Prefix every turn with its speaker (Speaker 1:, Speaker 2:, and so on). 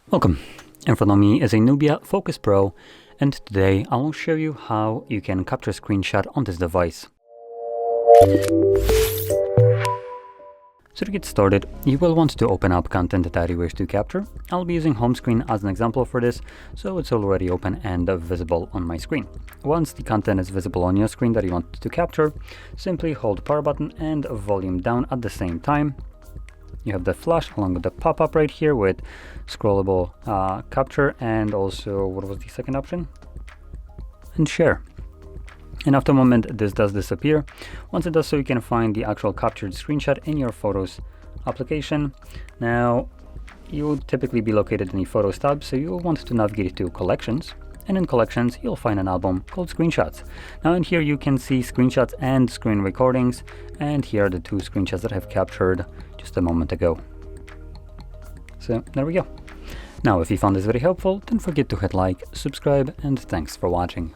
Speaker 1: Welcome. In front of me is a NUBIA Focus Pro, and today I will show you how you can capture a screenshot on this device. So to get started, you will want to open up content that you wish to capture. I'll be using home screen as an example for this, so it's already open and visible on my screen. Once the content is visible on your screen that you want to capture, simply hold power button and volume down at the same time. You have the flash along with the pop-up right here with scrollable capture, and also, what was the second option? And share. And after a moment, this does disappear. Once it does so, you can find the actual captured screenshot in your Photos application. Now, you will typically be located in the Photos tab, so you'll want to navigate to Collections. And in Collections, you'll find an album called Screenshots. Now in here, you can see screenshots and screen recordings. And here are the two screenshots that I've captured just a moment ago. So there we go. Now, if you found this very helpful, don't forget to hit like, subscribe, and thanks for watching.